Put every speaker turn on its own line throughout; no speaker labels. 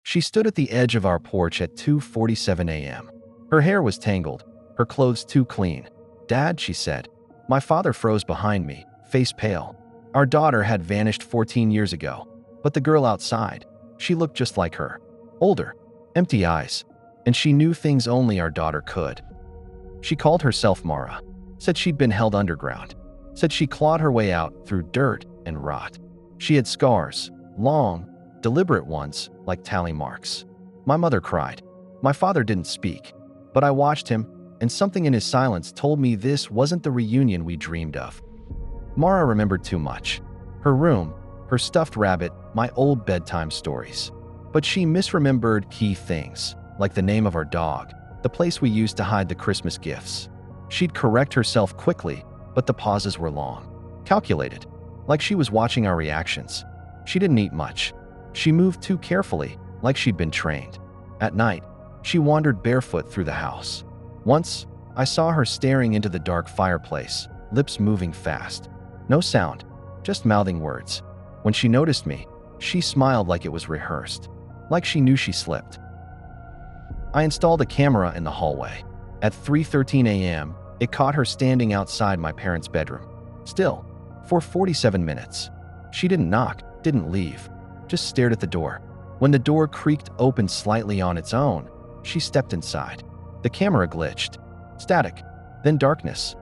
She stood at the edge of our porch at 2:47 a.m. Her hair was tangled, her clothes too clean. "Dad," she said. My father froze behind me, face pale. Our daughter had vanished 14 years ago, but the girl outside, she looked just like her. Older, empty eyes, and she knew things only our daughter could. She called herself Mara, said she'd been held underground, said she clawed her way out through dirt and rot. She had scars, long, deliberate ones, like tally marks. My mother cried. My father didn't speak, but I watched him, and something in his silence told me this wasn't the reunion we dreamed of. Mara remembered too much. Her room, her stuffed rabbit, my old bedtime stories. But she misremembered key things, like the name of our dog, the place we used to hide the Christmas gifts. She'd correct herself quickly, but the pauses were long, calculated, like she was watching our reactions. She didn't eat much. She moved too carefully, like she'd been trained. At night, she wandered barefoot through the house. Once, I saw her staring into the dark fireplace, lips moving fast. No sound, just mouthing words. When she noticed me, she smiled like it was rehearsed, like she knew she slipped. I installed a camera in the hallway. At 3:13 a.m., it caught her standing outside my parents' bedroom. Still, for 47 minutes. She didn't knock, didn't leave, just stared at the door. When the door creaked open slightly on its own, she stepped inside. The camera glitched. Static, then darkness.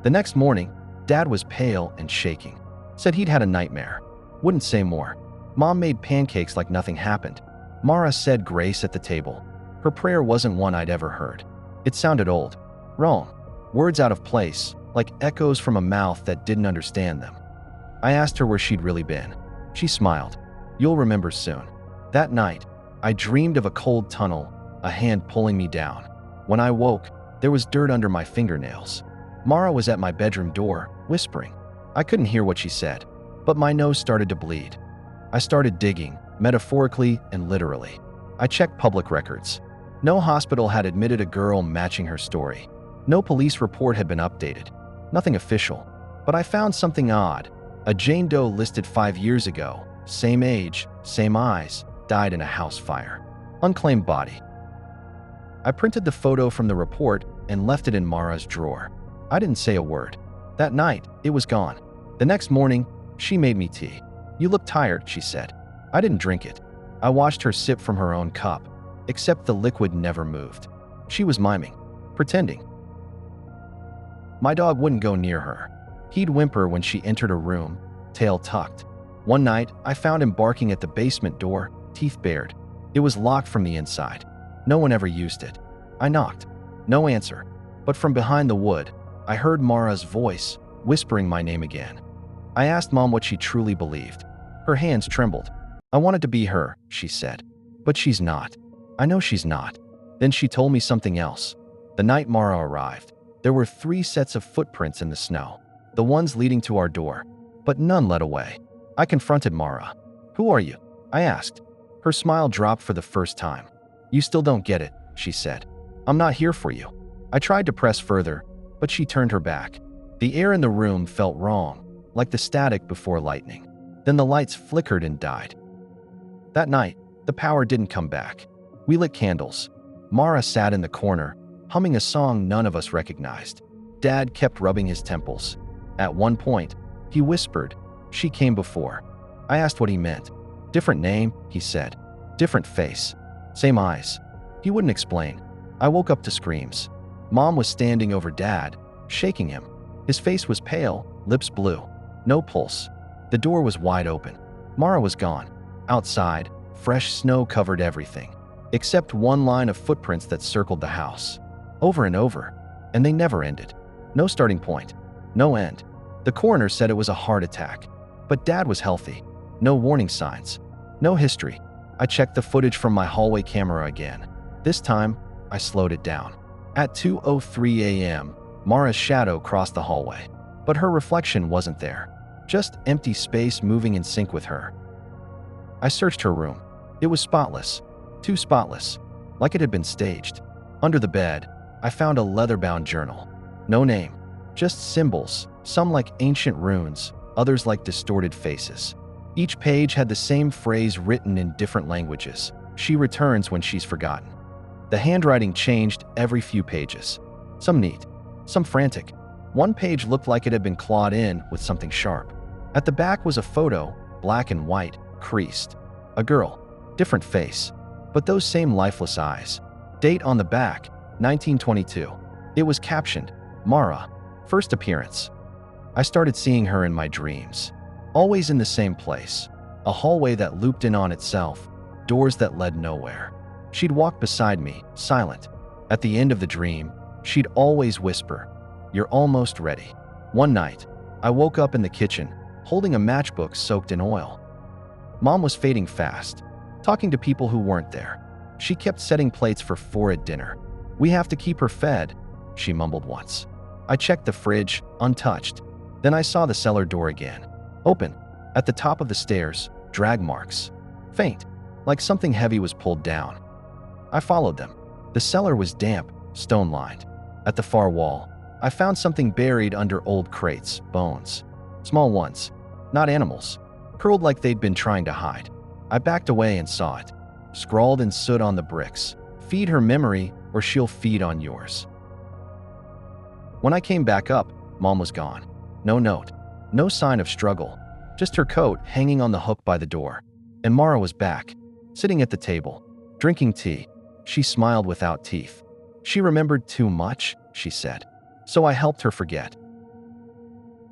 The next morning, Dad was pale and shaking. Said he'd had a nightmare. Wouldn't say more. Mom made pancakes like nothing happened. Mara said grace at the table. Her prayer wasn't one I'd ever heard. It sounded old, wrong, words out of place, like echoes from a mouth that didn't understand them. I asked her where she'd really been. She smiled. "You'll remember soon." That night, I dreamed of a cold tunnel, a hand pulling me down. When I woke, there was dirt under my fingernails. Mara was at my bedroom door, whispering. I couldn't hear what she said, but my nose started to bleed. I started digging, metaphorically and literally. I checked public records. No hospital had admitted a girl matching her story. No police report had been updated. Nothing official. But I found something odd. A Jane Doe listed 5 years ago, same age, same eyes, died in a house fire. Unclaimed body. I printed the photo from the report and left it in Mara's drawer. I didn't say a word. That night, it was gone. The next morning, she made me tea. "You look tired," she said. I didn't drink it. I watched her sip from her own cup, except the liquid never moved. She was miming, pretending. My dog wouldn't go near her. He'd whimper when she entered a room, tail tucked. One night, I found him barking at the basement door, teeth bared. It was locked from the inside. No one ever used it. I knocked. No answer. But from behind the wood, I heard Mara's voice, whispering my name again. I asked Mom what she truly believed. Her hands trembled. "I wanted to be her," she said. "But she's not. I know she's not." Then she told me something else. The night Mara arrived, there were 3 sets of footprints in the snow, the ones leading to our door, but none led away. I confronted Mara. "Who are you?" I asked. Her smile dropped for the first time. "You still don't get it," she said. "I'm not here for you." I tried to press further, but she turned her back. The air in the room felt wrong, like the static before lightning. Then the lights flickered and died. That night, the power didn't come back. We lit candles. Mara sat in the corner, humming a song none of us recognized. Dad kept rubbing his temples. At one point, he whispered, "She came before." I asked what he meant. "Different name," he said. "Different face. Same eyes." He wouldn't explain. I woke up to screams. Mom was standing over Dad, shaking him. His face was pale, lips blue. No pulse. The door was wide open. Mara was gone. Outside, fresh snow covered everything, except one line of footprints that circled the house. Over and over. And they never ended. No starting point. No end. The coroner said it was a heart attack. But Dad was healthy. No warning signs. No history. I checked the footage from my hallway camera again. This time, I slowed it down. At 2:03 a.m., Mara's shadow crossed the hallway. But her reflection wasn't there. Just empty space moving in sync with her. I searched her room. It was spotless. Too spotless. Like it had been staged. Under the bed, I found a leather-bound journal. No name. Just symbols, some like ancient runes, others like distorted faces. Each page had the same phrase written in different languages. She returns when she's forgotten. The handwriting changed every few pages. Some neat, some frantic. One page looked like it had been clawed in with something sharp. At the back was a photo, black and white, creased. A girl, different face, but those same lifeless eyes. Date on the back, 1922. It was captioned, Mara, first appearance. I started seeing her in my dreams. Always in the same place. A hallway that looped in on itself, doors that led nowhere. She'd walk beside me, silent. At the end of the dream, she'd always whisper, "You're almost ready." One night, I woke up in the kitchen, holding a matchbook soaked in oil. Mom was fading fast, talking to people who weren't there. She kept setting plates for 4 at dinner. "We have to keep her fed," she mumbled once. I checked the fridge, untouched. Then I saw the cellar door again. Open. At the top of the stairs, drag marks. Faint, like something heavy was pulled down. I followed them. The cellar was damp, stone-lined. At the far wall, I found something buried under old crates, bones. Small ones, not animals, curled like they'd been trying to hide. I backed away and saw it. Scrawled in soot on the bricks, "Feed her memory or she'll feed on yours." When I came back up, Mom was gone. No note, no sign of struggle, just her coat hanging on the hook by the door. And Mara was back, sitting at the table, drinking tea. She smiled without teeth. She remembered too much, she said. So I helped her forget.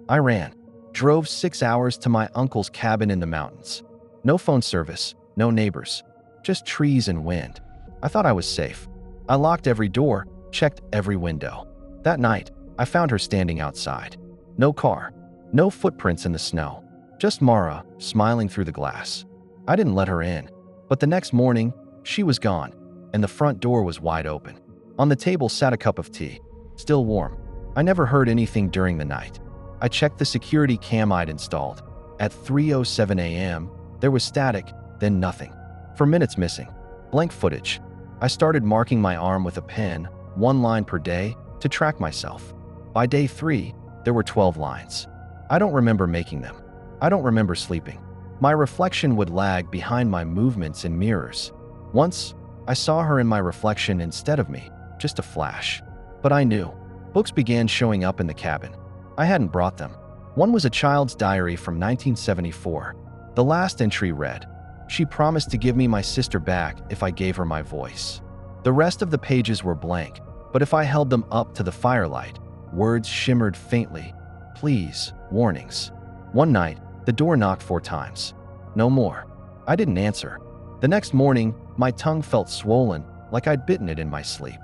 I ran, drove 6 hours to my uncle's cabin in the mountains. No phone service, no neighbors, just trees and wind. I thought I was safe. I locked every door, checked every window. That night, I found her standing outside. No car, no footprints in the snow, just Mara smiling through the glass. I didn't let her in, but the next morning, she was gone, and the front door was wide open. On the table sat a cup of tea, still warm. I never heard anything during the night. I checked the security cam I'd installed. At 3:07 a.m., there was static, then nothing. For minutes missing. Blank footage. I started marking my arm with a pen, 1 line per day, to track myself. By day 3, there were 12 lines. I don't remember making them. I don't remember sleeping. My reflection would lag behind my movements in mirrors. Once, I saw her in my reflection instead of me, just a flash. But I knew. Books began showing up in the cabin. I hadn't brought them. One was a child's diary from 1974. The last entry read, "She promised to give me my sister back if I gave her my voice." The rest of the pages were blank, but if I held them up to the firelight, words shimmered faintly. Please, warnings. One night, the door knocked 4 times. No more. I didn't answer. The next morning, my tongue felt swollen, like I'd bitten it in my sleep.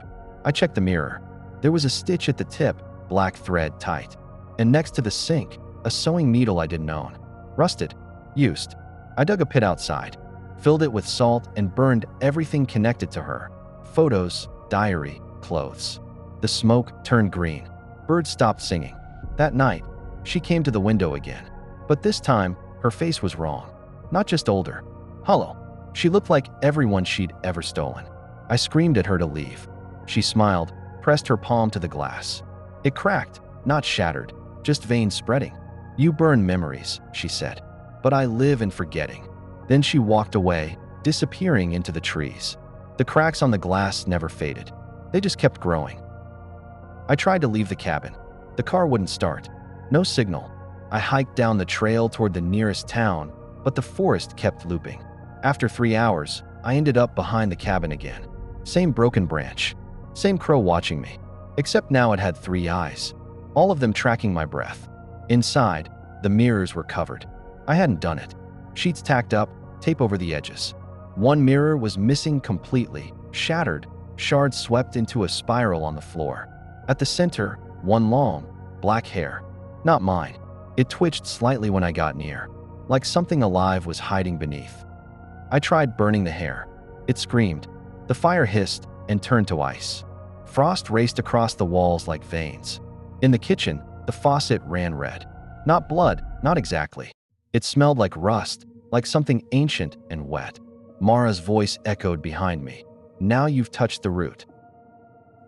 I checked the mirror. There was a stitch at the tip, black thread tight. And next to the sink, a sewing needle I didn't own. Rusted. Used. I dug a pit outside, filled it with salt and burned everything connected to her. Photos, diary, clothes. The smoke turned green. Birds stopped singing. That night, she came to the window again. But this time, her face was wrong. Not just older. Hollow. She looked like everyone she'd ever stolen. I screamed at her to leave. She smiled, pressed her palm to the glass. It cracked, not shattered, just veins spreading. "You burn memories," she said. "But I live in forgetting." Then she walked away, disappearing into the trees. The cracks on the glass never faded. They just kept growing. I tried to leave the cabin. The car wouldn't start. No signal. I hiked down the trail toward the nearest town, but the forest kept looping. After 3 hours, I ended up behind the cabin again. Same broken branch. Same crow watching me. Except now it had 3 eyes. All of them tracking my breath. Inside, the mirrors were covered. I hadn't done it. Sheets tacked up, tape over the edges. One mirror was missing completely, shattered, shards swept into a spiral on the floor. At the center, one long, black hair. Not mine. It twitched slightly when I got near, like something alive was hiding beneath. I tried burning the hair. It screamed. The fire hissed and turned to ice. Frost raced across the walls like veins. In the kitchen, the faucet ran red. Not blood, not exactly. It smelled like rust, like something ancient and wet. Mara's voice echoed behind me. "Now you've touched the root."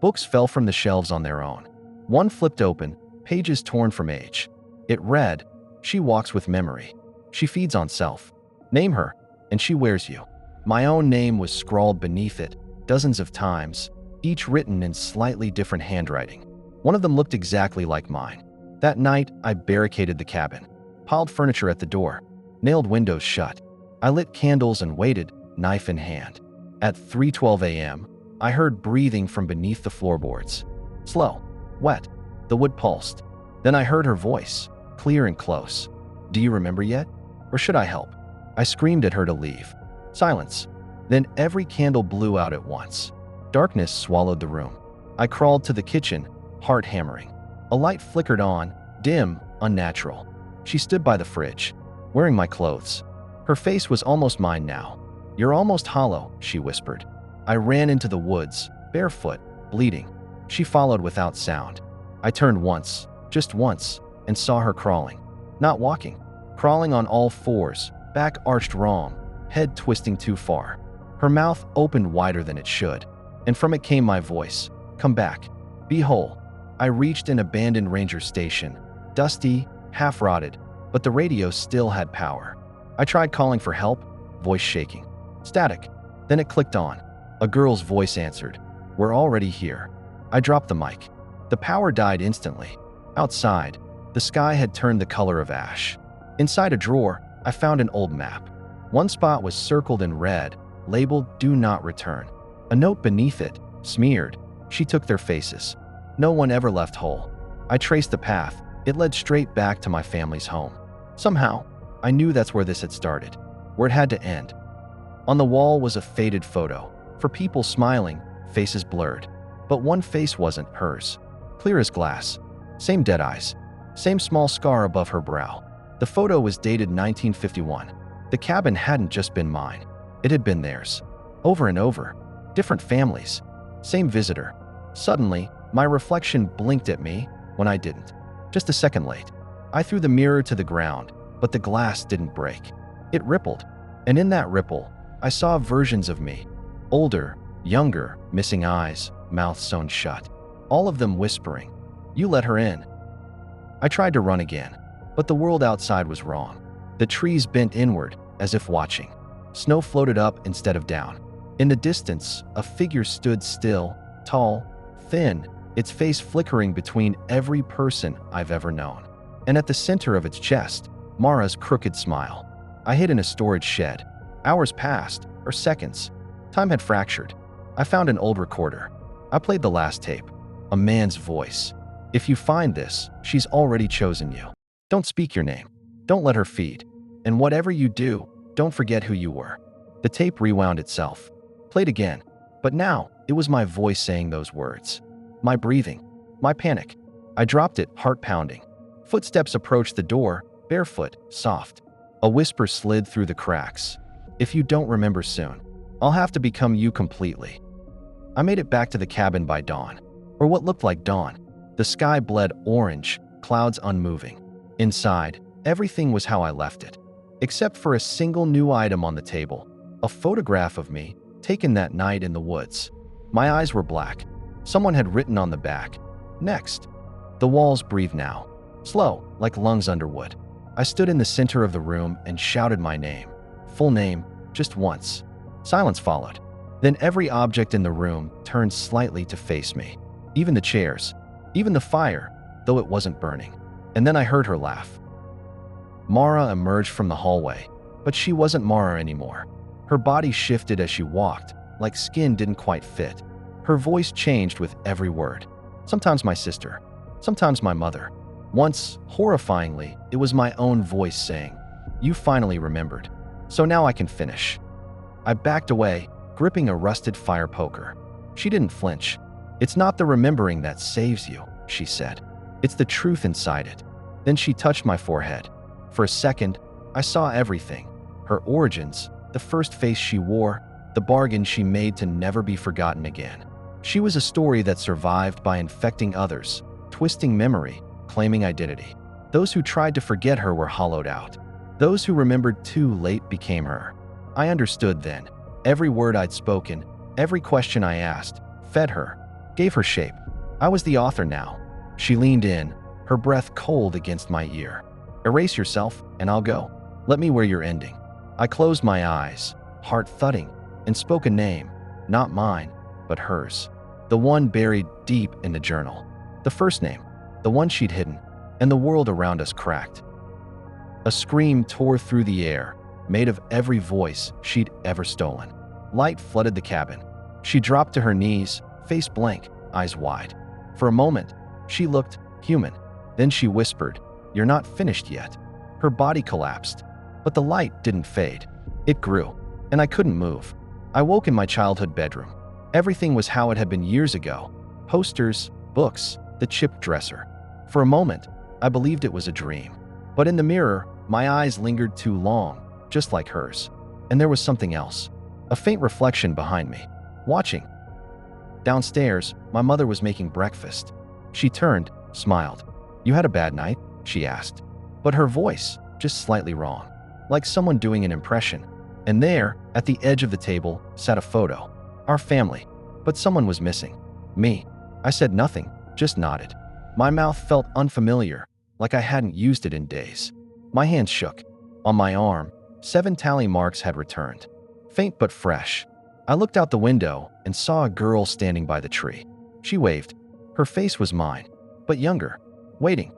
Books fell from the shelves on their own. One flipped open, pages torn from age. It read, "She walks with memory. She feeds on self. Name her, and she wears you." My own name was scrawled beneath it, dozens of times, each written in slightly different handwriting. One of them looked exactly like mine. That night, I barricaded the cabin, piled furniture at the door, nailed windows shut. I lit candles and waited, knife in hand. At 3:12 a.m., I heard breathing from beneath the floorboards. Slow, wet, the wood pulsed. Then I heard her voice, clear and close. "Do you remember yet? Or should I help?" I screamed at her to leave. Silence. Then every candle blew out at once. Darkness swallowed the room. I crawled to the kitchen, heart hammering. A light flickered on, dim, unnatural. She stood by the fridge, wearing my clothes. Her face was almost mine now. "You're almost hollow," she whispered. I ran into the woods, barefoot, bleeding. She followed without sound. I turned once, just once, and saw her crawling. Not walking, crawling on all fours, back arched wrong, head twisting too far. Her mouth opened wider than it should, and from it came my voice. "Come back. Be whole." I reached an abandoned ranger station, dusty, half-rotted, but the radio still had power. I tried calling for help, voice shaking. Static. Then it clicked on. A girl's voice answered. "We're already here." I dropped the mic. The power died instantly. Outside, the sky had turned the color of ash. Inside a drawer, I found an old map. One spot was circled in red, labeled "Do Not Return." A note beneath it, smeared. "She took their faces. No one ever left whole." I traced the path. It led straight back to my family's home. Somehow, I knew that's where this had started, where it had to end. On the wall was a faded photo, for people smiling, faces blurred. But one face wasn't hers. Clear as glass. Same dead eyes. Same small scar above her brow. The photo was dated 1951. The cabin hadn't just been mine. It had been theirs. Over and over. Different families. Same visitor. Suddenly, my reflection blinked at me when I didn't. Just a second late. I threw the mirror to the ground, but the glass didn't break. It rippled. And in that ripple, I saw versions of me. Older, younger, missing eyes, mouth sewn shut. All of them whispering, "You let her in." I tried to run again, but the world outside was wrong. The trees bent inward, as if watching. Snow floated up instead of down. In the distance, a figure stood still, tall, thin, its face flickering between every person I've ever known. And at the center of its chest, Mara's crooked smile. I hid in a storage shed. Hours passed, or seconds. Time had fractured. I found an old recorder. I played the last tape. A man's voice. "If you find this, she's already chosen you. Don't speak your name. Don't let her feed. And whatever you do, don't forget who you were." The tape rewound itself. Played again. But now, it was my voice saying those words. My breathing. My panic. I dropped it, heart pounding. Footsteps approached the door, barefoot, soft. A whisper slid through the cracks. "If you don't remember soon, I'll have to become you completely." I made it back to the cabin by dawn. Or what looked like dawn. The sky bled orange, clouds unmoving. Inside, everything was how I left it. Except for a single new item on the table. A photograph of me, taken that night in the woods. My eyes were black. Someone had written on the back, "Next." The walls breathed now. Slow, like lungs under wood. I stood in the center of the room and shouted my name. Full name, just once. Silence followed. Then every object in the room turned slightly to face me. Even the chairs. Even the fire, though it wasn't burning. And then I heard her laugh. Mara emerged from the hallway, but she wasn't Mara anymore. Her body shifted as she walked, like skin didn't quite fit. Her voice changed with every word. Sometimes my sister. Sometimes my mother. Once, horrifyingly, it was my own voice saying, "You finally remembered. So now I can finish." I backed away, gripping a rusted fire poker. She didn't flinch. "It's not the remembering that saves you," she said. "It's the truth inside it." Then she touched my forehead. For a second, I saw everything. Her origins, the first face she wore, the bargain she made to never be forgotten again. She was a story that survived by infecting others, twisting memory, claiming identity. Those who tried to forget her were hollowed out. Those who remembered too late became her. I understood then. Every word I'd spoken, every question I asked, fed her, gave her shape. I was the author now. She leaned in, her breath cold against my ear. "Erase yourself, and I'll go. Let me where you're ending." I closed my eyes. heart thudding, and spoke a name, not mine, but hers. The one buried deep in the journal. The first name, the one she'd hidden, and the world around us cracked. A scream tore through the air, made of every voice she'd ever stolen. Light flooded the cabin. She dropped to her knees, face blank, eyes wide. For a moment, she looked human. Then she whispered, "You're not finished yet." Her body collapsed, but the light didn't fade. It grew, and I couldn't move. I woke in my childhood bedroom. Everything was how it had been years ago. Posters, books, the chipped dresser. For a moment, I believed it was a dream. But in the mirror, my eyes lingered too long, just like hers. And there was something else. A faint reflection behind me, watching. Downstairs, my mother was making breakfast. She turned, smiled. "You had a bad night?" she asked. But her voice, just slightly wrong, like someone doing an impression. And there, at the edge of the table, sat a photo. Our family. But someone was missing. Me. I said nothing, just nodded. My mouth felt unfamiliar, like I hadn't used it in days. My hands shook. On my arm, 7 tally marks had returned. Faint but fresh. I looked out the window and saw a girl standing by the tree. She waved. Her face was mine, but younger, waiting.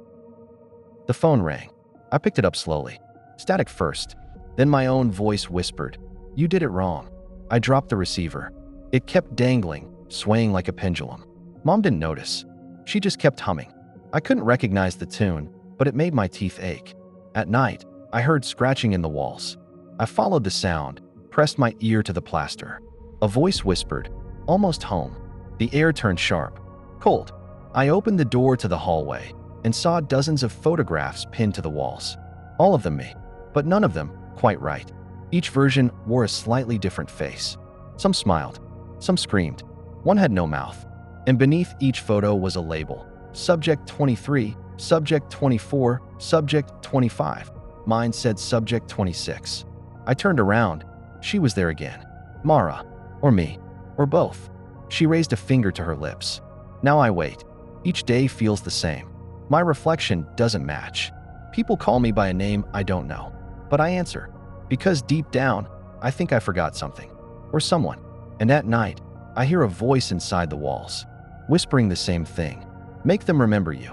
The phone rang. I picked it up slowly. Static first. Then my own voice whispered, "You did it wrong." I dropped the receiver. It kept dangling, swaying like a pendulum. Mom didn't notice. She just kept humming. I couldn't recognize the tune, but it made my teeth ache. At night, I heard scratching in the walls. I followed the sound, pressed my ear to the plaster. A voice whispered, "Almost home." The air turned sharp, cold. I opened the door to the hallway and saw dozens of photographs pinned to the walls. All of them me, but none of them quite right. Each version wore a slightly different face. Some smiled, some screamed. One had no mouth. And beneath each photo was a label. Subject 23, Subject 24, Subject 25. Mine said Subject 26. I turned around. She was there again. Mara. Or me. Or both. She raised a finger to her lips. Now I wait. Each day feels the same. My reflection doesn't match. People call me by a name I don't know. But I answer. Because deep down, I think I forgot something. Or someone. And at night, I hear a voice inside the walls, whispering the same thing. Make them remember you.